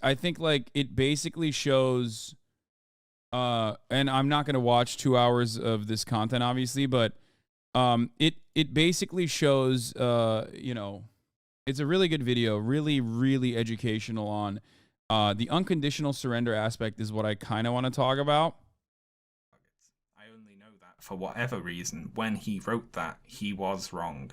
I think like it basically shows. And I'm not gonna watch 2 hours of this content, obviously, but it basically shows it's a really good video, really really educational on the unconditional surrender aspect is what I kind of want to talk about. I only know that for whatever reason, when he wrote that, he was wrong.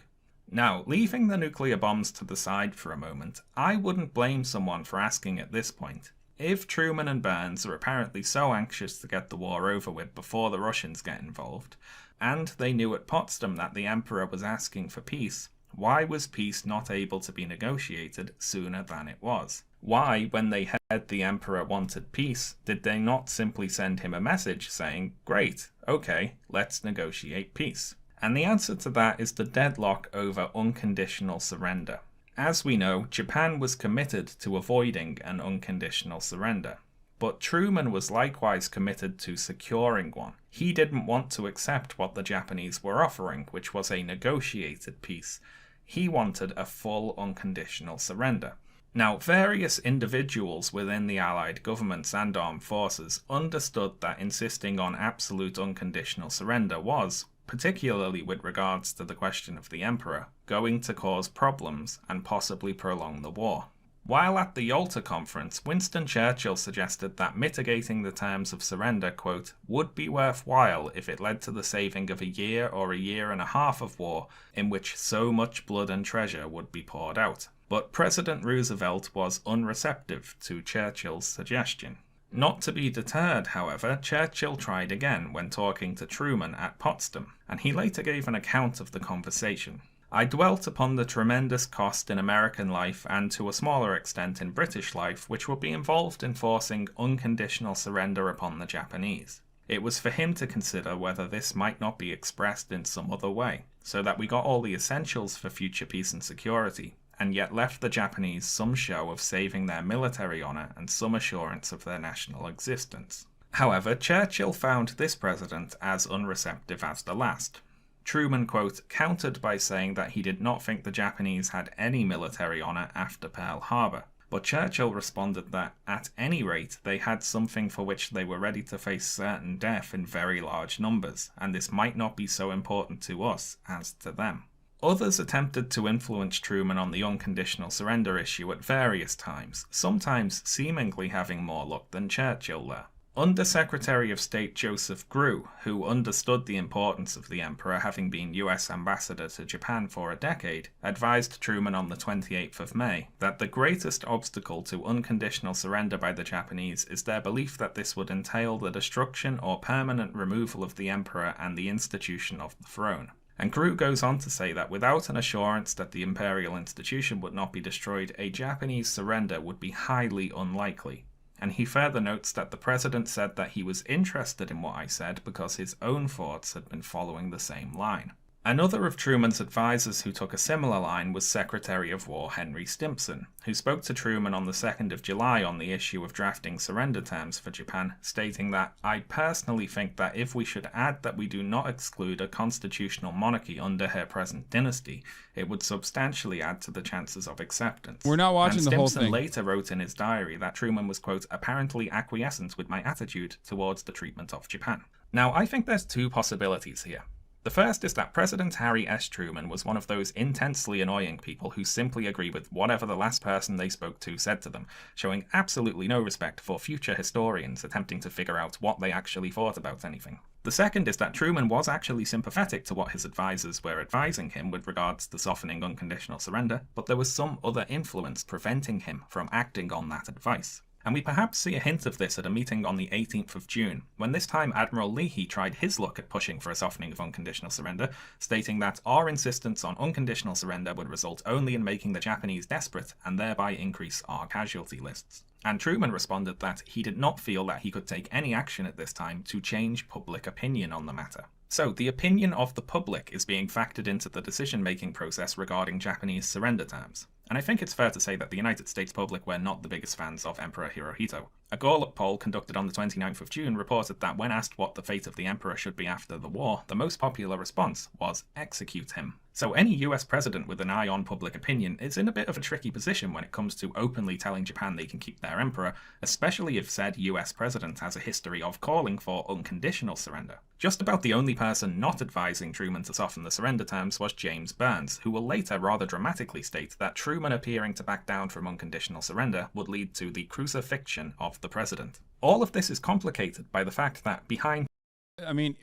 Now, leaving the nuclear bombs to the side for a moment, I wouldn't blame someone for asking at this point. If Truman and Burns are apparently so anxious to get the war over with before the Russians get involved, and they knew at Potsdam that the Emperor was asking for peace, why was peace not able to be negotiated sooner than it was? Why, when they heard the Emperor wanted peace, did they not simply send him a message saying, "Great, okay, let's negotiate peace"? And the answer to that is the deadlock over unconditional surrender. As we know, Japan was committed to avoiding an unconditional surrender. But Truman was likewise committed to securing one. He didn't want to accept what the Japanese were offering, which was a negotiated peace. He wanted a full unconditional surrender. Now, various individuals within the Allied governments and armed forces understood that insisting on absolute unconditional surrender was, particularly with regards to the question of the Emperor, going to cause problems and possibly prolong the war. While at the Yalta Conference, Winston Churchill suggested that mitigating the terms of surrender, quote, would be worthwhile if it led to the saving of a year or a year and a half of war in which so much blood and treasure would be poured out. But President Roosevelt was unreceptive to Churchill's suggestion. Not to be deterred, however, Churchill tried again when talking to Truman at Potsdam, and he later gave an account of the conversation. "I dwelt upon the tremendous cost in American life and to a smaller extent in British life which would be involved in forcing unconditional surrender upon the Japanese. It was for him to consider whether this might not be expressed in some other way, so that we got all the essentials for future peace and security, and yet left the Japanese some show of saving their military honour and some assurance of their national existence." However, Churchill found this president as unreceptive as the last. Truman, quote, countered by saying that he did not think the Japanese had any military honour after Pearl Harbor, but Churchill responded that, at any rate, they had something for which they were ready to face certain death in very large numbers, and this might not be so important to us as to them. Others attempted to influence Truman on the unconditional surrender issue at various times, sometimes seemingly having more luck than Churchill there. Under-Secretary of State Joseph Grew, who understood the importance of the Emperor having been US ambassador to Japan for a decade, advised Truman on the 28th of May that the greatest obstacle to unconditional surrender by the Japanese is their belief that this would entail the destruction or permanent removal of the Emperor and the institution of the throne. And Grew goes on to say that without an assurance that the imperial institution would not be destroyed, a Japanese surrender would be highly unlikely. And he further notes that the president said that he was interested in what I said because his own thoughts had been following the same line. Another of Truman's advisors who took a similar line was Secretary of War Henry Stimson, who spoke to Truman on the 2nd of July on the issue of drafting surrender terms for Japan, stating that, "I personally think that if we should add that we do not exclude a constitutional monarchy under her present dynasty, it would substantially add to the chances of acceptance." We're not watching and the whole Stimson thing. later wrote in his diary that Truman was, quote, apparently acquiescent with my attitude towards the treatment of Japan. Now, I think there's two possibilities here. The first is that President Harry S. Truman was one of those intensely annoying people who simply agree with whatever the last person they spoke to said to them, showing absolutely no respect for future historians attempting to figure out what they actually thought about anything. The second is that Truman was actually sympathetic to what his advisors were advising him with regards to softening unconditional surrender, but there was some other influence preventing him from acting on that advice. And we perhaps see a hint of this at a meeting on the 18th of June, when this time Admiral Leahy tried his luck at pushing for a softening of unconditional surrender, stating that our insistence on unconditional surrender would result only in making the Japanese desperate and thereby increase our casualty lists. And Truman responded that he did not feel that he could take any action at this time to change public opinion on the matter. So, the opinion of the public is being factored into the decision-making process regarding Japanese surrender terms. And I think it's fair to say that the United States public were not the biggest fans of Emperor Hirohito. A Gallup poll conducted on the 29th of June reported that when asked what the fate of the emperor should be after the war, the most popular response was execute him. So any US president with an eye on public opinion is in a bit of a tricky position when it comes to openly telling Japan they can keep their emperor, especially if said US president has a history of calling for unconditional surrender. Just about the only person not advising Truman to soften the surrender terms was James Burns, who will later rather dramatically state that Truman appearing to back down from unconditional surrender would lead to the crucifixion of the president. All of this is complicated by the fact that behind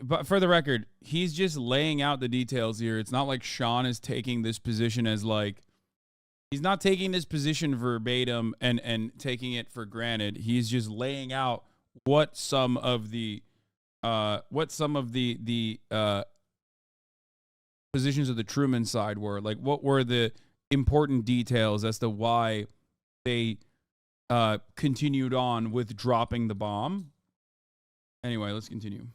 but for the record, he's just laying out the details here. It's not like Sean is taking this position as like, he's not taking this position verbatim and taking it for granted. He's just laying out what some of the positions of the Truman side were. Like, what were the important details as to why they continued on with dropping the bomb. Anyway, let's continue.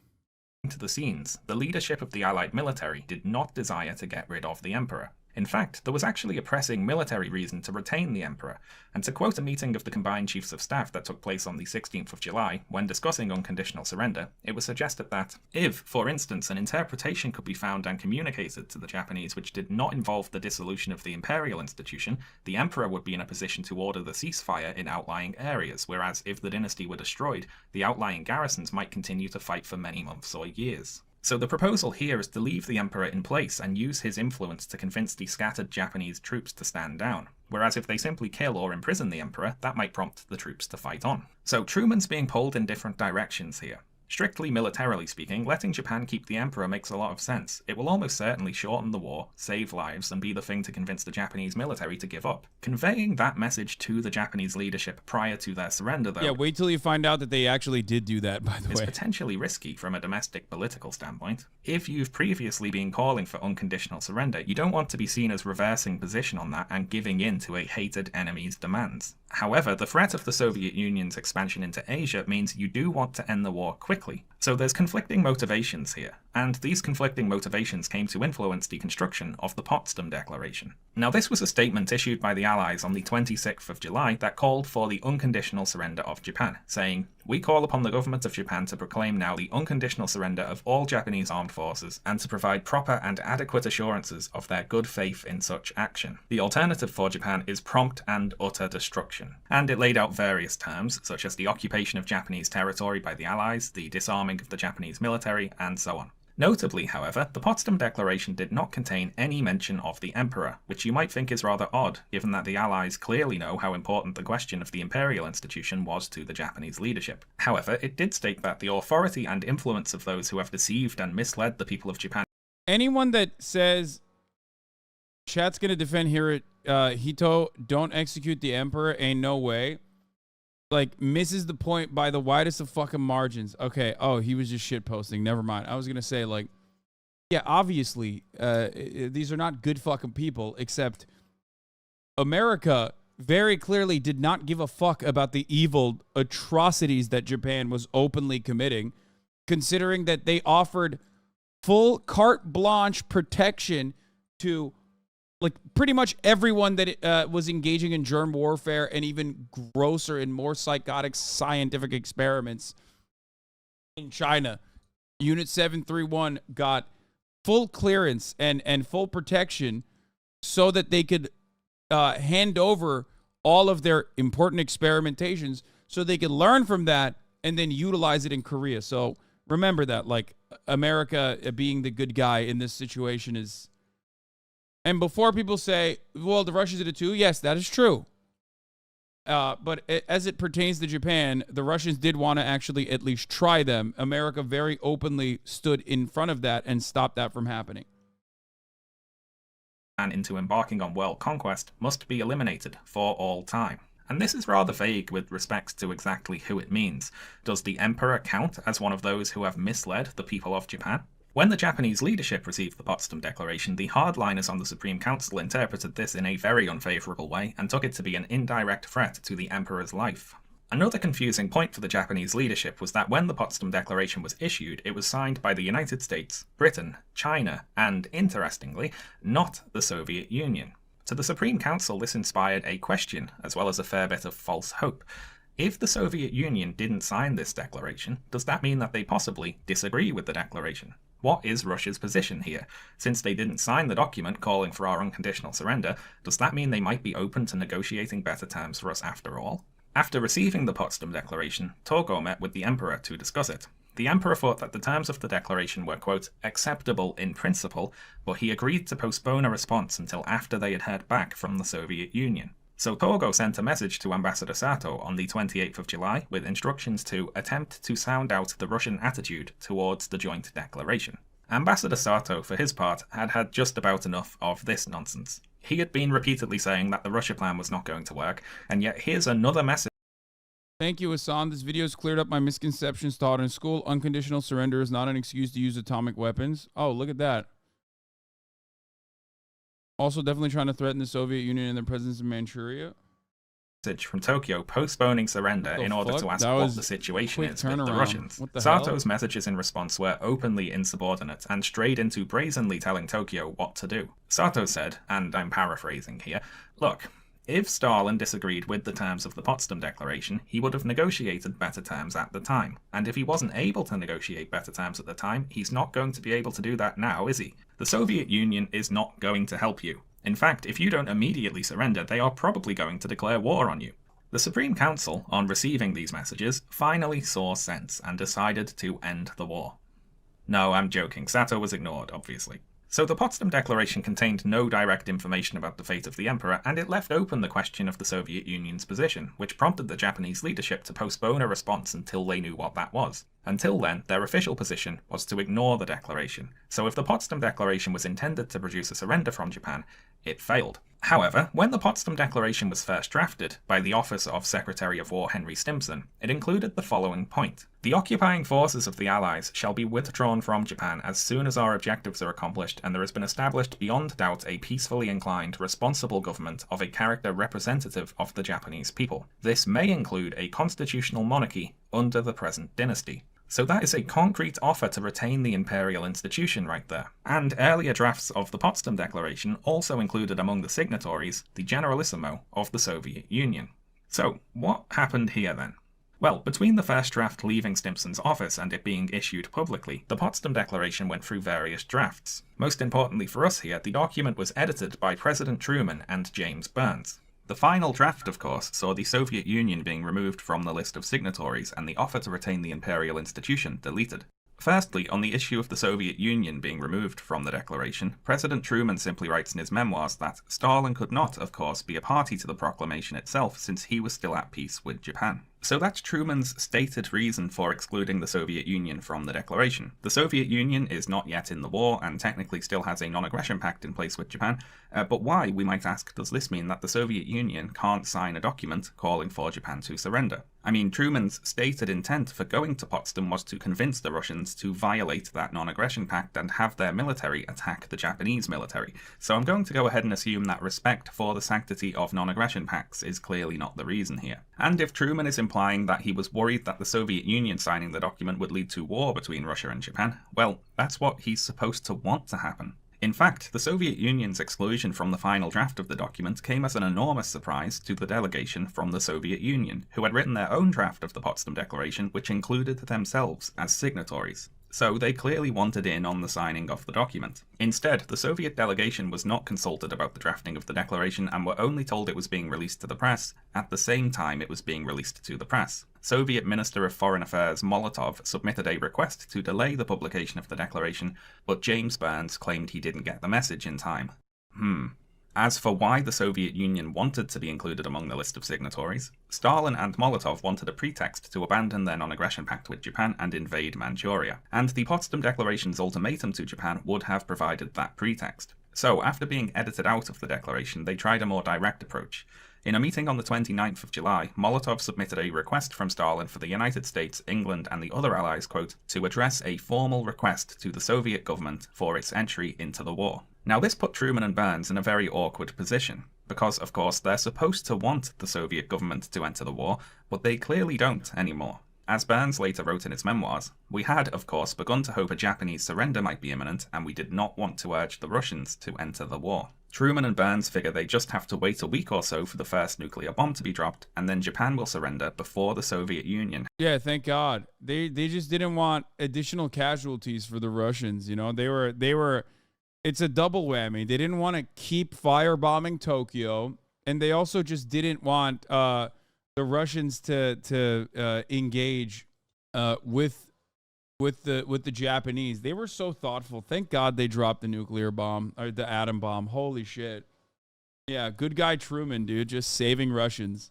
To the scenes, the leadership of the Allied military did not desire to get rid of the Emperor. In fact, there was actually a pressing military reason to retain the Emperor, and to quote a meeting of the combined chiefs of staff that took place on the 16th of July, when discussing unconditional surrender, it was suggested that, if, for instance, an interpretation could be found and communicated to the Japanese which did not involve the dissolution of the imperial institution, the Emperor would be in a position to order the ceasefire in outlying areas, whereas if the dynasty were destroyed, the outlying garrisons might continue to fight for many months or years. So the proposal here is to leave the Emperor in place and use his influence to convince the scattered Japanese troops to stand down, whereas if they simply kill or imprison the Emperor, that might prompt the troops to fight on. So Truman's being pulled in different directions here. Strictly militarily speaking, letting Japan keep the Emperor makes a lot of sense. It will almost certainly shorten the war, save lives, and be the thing to convince the Japanese military to give up. Conveying that message to the Japanese leadership prior to their surrender, though... Yeah, wait till you find out that they actually did do that, by the way. ...is potentially risky from a domestic political standpoint. If you've previously been calling for unconditional surrender, you don't want to be seen as reversing position on that and giving in to a hated enemy's demands. However, the threat of the Soviet Union's expansion into Asia means you do want to end the war quickly. So there's conflicting motivations here, and these conflicting motivations came to influence the construction of the Potsdam Declaration. Now, this was a statement issued by the Allies on the 26th of July that called for the unconditional surrender of Japan, saying, "We call upon the government of Japan to proclaim now the unconditional surrender of all Japanese armed forces and to provide proper and adequate assurances of their good faith in such action. The alternative for Japan is prompt and utter destruction." And it laid out various terms, such as the occupation of Japanese territory by the Allies, the disarming of the Japanese military, and so on. Notably, however, the Potsdam Declaration did not contain any mention of the Emperor, which you might think is rather odd, given that the Allies clearly know how important the question of the imperial institution was to the Japanese leadership. However, it did state that the authority and influence of those who have deceived and misled the people of Japan... Anyone that says chat's gonna defend Hito, don't execute the Emperor, ain't no way, like, misses the point by the widest of fucking margins. Okay, oh, he was just shitposting. Never mind. I was going to say, like, yeah, obviously, these are not good fucking people, except America very clearly did not give a fuck about the evil atrocities that Japan was openly committing, considering that they offered full carte blanche protection to, like, pretty much everyone that was engaging in germ warfare and even grosser and more psychotic scientific experiments in China. Unit 731 got full clearance and full protection so that they could hand over all of their important experimentations so they could learn from that and then utilize it in Korea. So remember that, like, America being the good guy in this situation is... And before people say, well, the Russians did it too, yes, that is true. But as it pertains to Japan, the Russians did want to actually at least try them. America very openly stood in front of that and stopped that from happening. And into embarking on world conquest must be eliminated for all time. And this is rather vague with respect to exactly who it means. Does the Emperor count as one of those who have misled the people of Japan? When the Japanese leadership received the Potsdam Declaration, the hardliners on the Supreme Council interpreted this in a very unfavourable way and took it to be an indirect threat to the Emperor's life. Another confusing point for the Japanese leadership was that when the Potsdam Declaration was issued, it was signed by the United States, Britain, China, and, interestingly, not the Soviet Union. To the Supreme Council, this inspired a question, as well as a fair bit of false hope. If the Soviet Union didn't sign this declaration, does that mean that they possibly disagree with the declaration? What is Russia's position here? Since they didn't sign the document calling for our unconditional surrender, does that mean they might be open to negotiating better terms for us after all? After receiving the Potsdam Declaration, Togo met with the Emperor to discuss it. The Emperor thought that the terms of the declaration were, quote, acceptable in principle, but he agreed to postpone a response until after they had heard back from the Soviet Union. So Togo sent a message to Ambassador Sato on the 28th of July with instructions to attempt to sound out the Russian attitude towards the joint declaration. Ambassador Sato, for his part, had had just about enough of this nonsense. He had been repeatedly saying that the Russia plan was not going to work, and yet here's another message. Thank you, Hassan. This video has cleared up my misconceptions taught in school. Unconditional surrender is not an excuse to use atomic weapons. Oh, look at that. Also definitely trying to threaten the Soviet Union and their presence in Manchuria. From Tokyo postponing surrender in order to ask what the situation is with the Russians. Sato's messages in response were openly insubordinate and strayed into brazenly telling Tokyo what to do. Sato said, and I'm paraphrasing here, look, if Stalin disagreed with the terms of the Potsdam Declaration, he would have negotiated better terms at the time. And if he wasn't able to negotiate better terms at the time, he's not going to be able to do that now, is he? The Soviet Union is not going to help you. In fact, if you don't immediately surrender, they are probably going to declare war on you. The Supreme Council, on receiving these messages, finally saw sense and decided to end the war. No, I'm joking. Sato was ignored, obviously. So the Potsdam Declaration contained no direct information about the fate of the emperor, and it left open the question of the Soviet Union's position, which prompted the Japanese leadership to postpone a response until they knew what that was. Until then, their official position was to ignore the declaration. So if the Potsdam Declaration was intended to produce a surrender from Japan, it failed. However, when the Potsdam Declaration was first drafted by the Office of Secretary of War Henry Stimson, it included the following point. The occupying forces of the Allies shall be withdrawn from Japan as soon as our objectives are accomplished and there has been established beyond doubt a peacefully inclined, responsible government of a character representative of the Japanese people. This may include a constitutional monarchy under the present dynasty. So that is a concrete offer to retain the imperial institution right there. And earlier drafts of the Potsdam Declaration also included among the signatories the Generalissimo of the Soviet Union. So what happened here then? Well, between the first draft leaving Stimson's office and it being issued publicly, the Potsdam Declaration went through various drafts. Most importantly for us here, the document was edited by President Truman and James Burns. The final draft, of course, saw the Soviet Union being removed from the list of signatories and the offer to retain the imperial institution deleted. Firstly, on the issue of the Soviet Union being removed from the declaration, President Truman simply writes in his memoirs that Stalin could not, of course, be a party to the proclamation itself since he was still at peace with Japan. So that's Truman's stated reason for excluding the Soviet Union from the declaration. The Soviet Union is not yet in the war and technically still has a non-aggression pact in place with Japan, but why, we might ask, does this mean that the Soviet Union can't sign a document calling for Japan to surrender? I mean, Truman's stated intent for going to Potsdam was to convince the Russians to violate that non-aggression pact and have their military attack the Japanese military. So I'm going to go ahead and assume that respect for the sanctity of non-aggression pacts is clearly not the reason here. And if Truman is implying that he was worried that the Soviet Union signing the document would lead to war between Russia and Japan, well, that's what he's supposed to want to happen. In fact, the Soviet Union's exclusion from the final draft of the document came as an enormous surprise to the delegation from the Soviet Union, who had written their own draft of the Potsdam Declaration, which included themselves as signatories. So they clearly wanted in on the signing of the document. Instead, the Soviet delegation was not consulted about the drafting of the declaration and were only told it was being released to the press at the same time it was being released to the press. Soviet Minister of Foreign Affairs Molotov submitted a request to delay the publication of the declaration, but James Burns claimed he didn't get the message in time. As for why the Soviet Union wanted to be included among the list of signatories, Stalin and Molotov wanted a pretext to abandon their non-aggression pact with Japan and invade Manchuria, and the Potsdam Declaration's ultimatum to Japan would have provided that pretext. So, after being edited out of the declaration, they tried a more direct approach. In a meeting on the 29th of July, Molotov submitted a request from Stalin for the United States, England, and the other allies, quote, to address a formal request to the Soviet government for its entry into the war. Now this put Truman and Burns in a very awkward position, because of course they're supposed to want the Soviet government to enter the war, but they clearly don't anymore. As Burns later wrote in his memoirs, we had, of course, begun to hope a Japanese surrender might be imminent, and we did not want to urge the Russians to enter the war. Truman and Burns figure they just have to wait a week or so for the first nuclear bomb to be dropped, and then Japan will surrender before the Soviet Union. Yeah, thank God. They just didn't want additional casualties for the Russians. You know, they were. It's a double whammy. They didn't want to keep firebombing Tokyo, and they also just didn't want the Russians to engage with the Japanese. They were so thoughtful. Thank God they dropped the nuclear bomb or the atom bomb. Holy shit. Yeah, good guy Truman, dude, just saving Russians.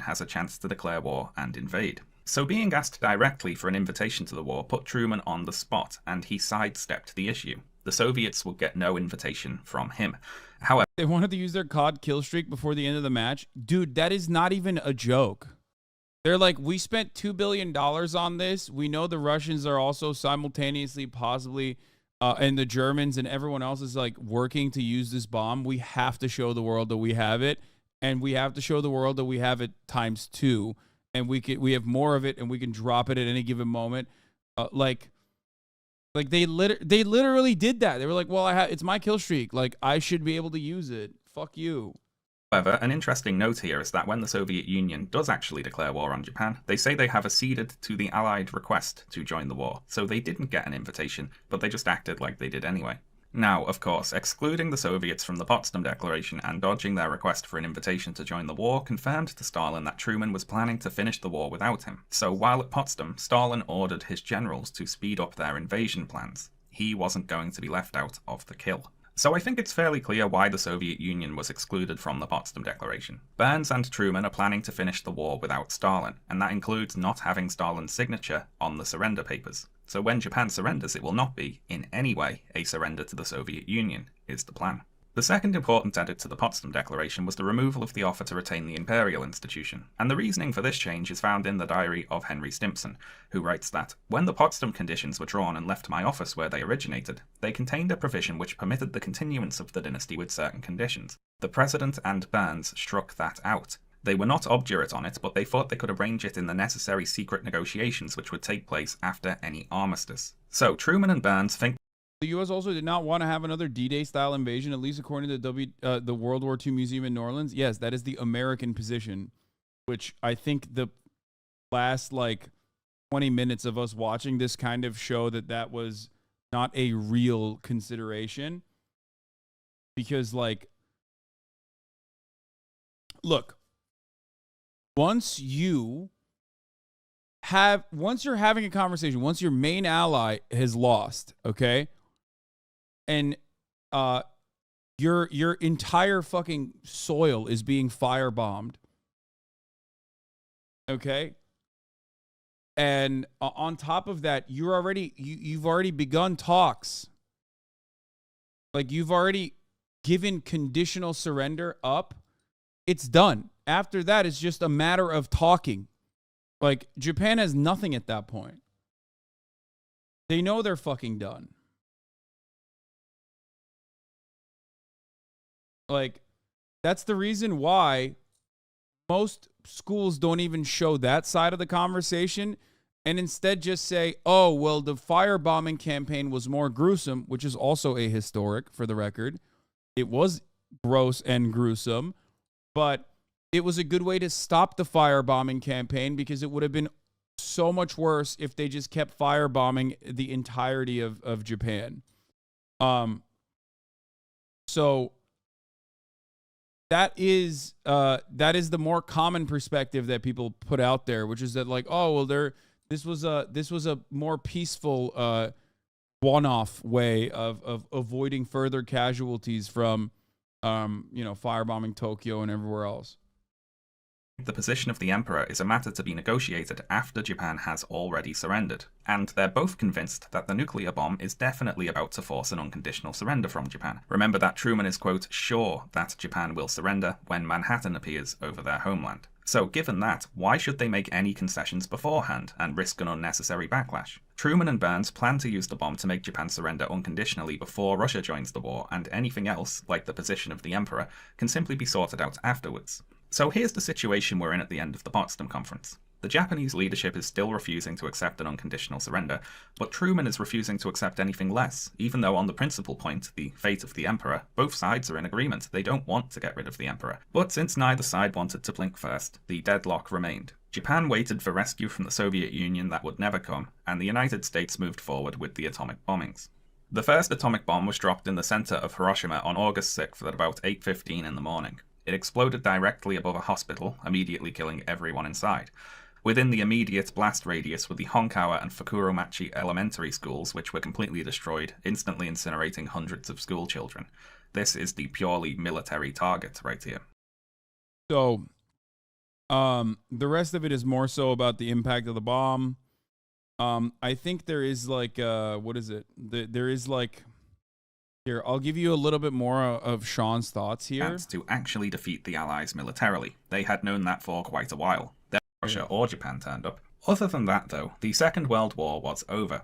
Has a chance to declare war and invade. So being asked directly for an invitation to the war put Truman on the spot, and he sidestepped the issue. The Soviets would get no invitation from him. However, they wanted to use their COD kill streak before the end of the match. Dude, that is not even a joke. They're like, we spent $2 billion on this. We know the Russians are also simultaneously possibly, and the Germans and everyone else is like working to use this bomb. We have to show the world that we have it, and we have to show the world that we have it ×2, and we have more of it, and we can drop it at any given moment. Like they literally did that. They were like, well, it's my kill streak. Like, I should be able to use it. Fuck you. However, an interesting note here is that when the Soviet Union does actually declare war on Japan, they say they have acceded to the Allied request to join the war, so they didn't get an invitation, but they just acted like they did anyway. Now, of course, excluding the Soviets from the Potsdam Declaration and dodging their request for an invitation to join the war confirmed to Stalin that Truman was planning to finish the war without him. So while at Potsdam, Stalin ordered his generals to speed up their invasion plans. He wasn't going to be left out of the kill. So I think it's fairly clear why the Soviet Union was excluded from the Potsdam Declaration. Burns and Truman are planning to finish the war without Stalin, and that includes not having Stalin's signature on the surrender papers. So when Japan surrenders, it will not be, in any way, a surrender to the Soviet Union, is the plan. The second important edit to the Potsdam Declaration was the removal of the offer to retain the imperial institution, and the reasoning for this change is found in the diary of Henry Stimson, who writes that, when the Potsdam Conditions were drawn and left my office where they originated, they contained a provision which permitted the continuance of the dynasty with certain conditions. The President and Burns struck that out. They were not obdurate on it, but they thought they could arrange it in the necessary secret negotiations which would take place after any armistice. So Truman and Burns think the U.S. also did not want to have another D-Day style invasion, at least according to the World War II Museum in New Orleans. Yes, that is the American position, which I think the last 20 minutes of us watching this kind of show that was not a real consideration. Because look, once you're having a conversation, once your main ally has lost, okay? And your entire fucking soil is being firebombed. Okay? And on top of that, you've already begun talks. You've already given conditional surrender up. It's done. After that, it's just a matter of talking. Japan has nothing at that point. They know they're fucking done. That's the reason why most schools don't even show that side of the conversation and instead just say, oh, well, the firebombing campaign was more gruesome, which is also ahistoric for the record. It was gross and gruesome, but it was a good way to stop the firebombing campaign because it would have been so much worse if they just kept firebombing the entirety of Japan. So that is the more common perspective that people put out there, which is that this was a more peaceful one-off way of avoiding further casualties from firebombing Tokyo and everywhere else. The position of the emperor is a matter to be negotiated after Japan has already surrendered, and they're both convinced that the nuclear bomb is definitely about to force an unconditional surrender from Japan. Remember that Truman is, quote, sure that Japan will surrender when Manhattan appears over their homeland. So given that, why should they make any concessions beforehand and risk an unnecessary backlash? Truman and Burns plan to use the bomb to make Japan surrender unconditionally before Russia joins the war, and anything else, like the position of the emperor, can simply be sorted out afterwards. So here's the situation we're in at the end of the Potsdam Conference. The Japanese leadership is still refusing to accept an unconditional surrender, but Truman is refusing to accept anything less, even though on the principal point, the fate of the emperor, both sides are in agreement. They don't want to get rid of the emperor. But since neither side wanted to blink first, the deadlock remained. Japan waited for rescue from the Soviet Union that would never come, and the United States moved forward with the atomic bombings. The first atomic bomb was dropped in the center of Hiroshima on August 6th at about 8:15 in the morning. It exploded directly above a hospital, immediately killing everyone inside. Within the immediate blast radius were the Honkawa and Fukuromachi elementary schools, which were completely destroyed, instantly incinerating hundreds of school children. This is the purely military target right here. So, the rest of it is more so about the impact of the bomb. I think there is like, what is it? There is like, here, I'll give you a little bit more of Sean's thoughts here. And to actually defeat the Allies militarily. They had known that for quite a while. Then Russia or Japan turned up. Other than that, though, the Second World War was over.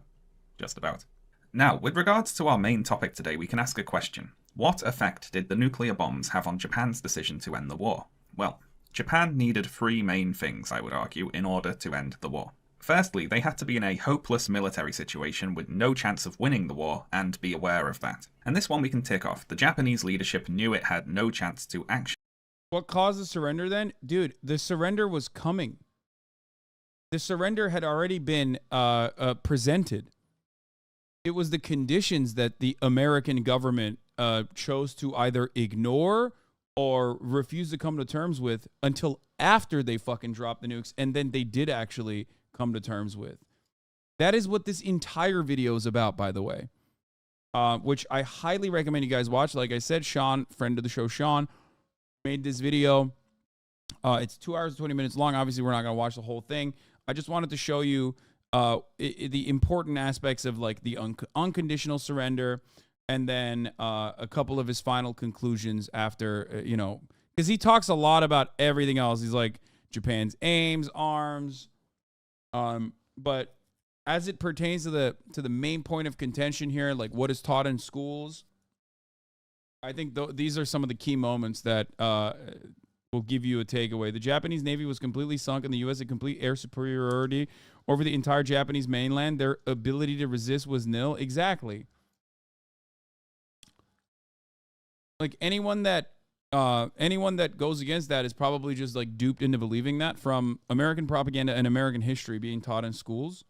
Just about. Now, with regards to our main topic today, we can ask a question. What effect did the nuclear bombs have on Japan's decision to end the war? Well, Japan needed three main things, I would argue, in order to end the war. Firstly, they had to be in a hopeless military situation with no chance of winning the war, and be aware of that. And this one we can tick off. The Japanese leadership knew it had no chance to actually... What caused the surrender then? Dude, the surrender was coming. The surrender had already been presented. It was the conditions that the American government chose to either ignore or refuse to come to terms with until after they fucking dropped the nukes, and then they did actually come to terms with. That is what this entire video is about, by the way, which I highly recommend you guys watch. Like I said, Sean, friend of the show, Sean, made this video. It's 2 hours and 20 minutes long. Obviously, we're not going to watch the whole thing. I just wanted to show you the important aspects of like the unconditional surrender, and then a couple of his final conclusions after, you know, because he talks a lot about everything else. He's like Japan's aims, arms, but as it pertains to the main point of contention here, like what is taught in schools, I think these are some of the key moments that will give you a takeaway. The Japanese Navy was completely sunk, and the U.S. had complete air superiority over the entire Japanese mainland. Their ability to resist was nil. Exactly. Like anyone that goes against that is probably just like duped into believing that from American propaganda and American history being taught in schools.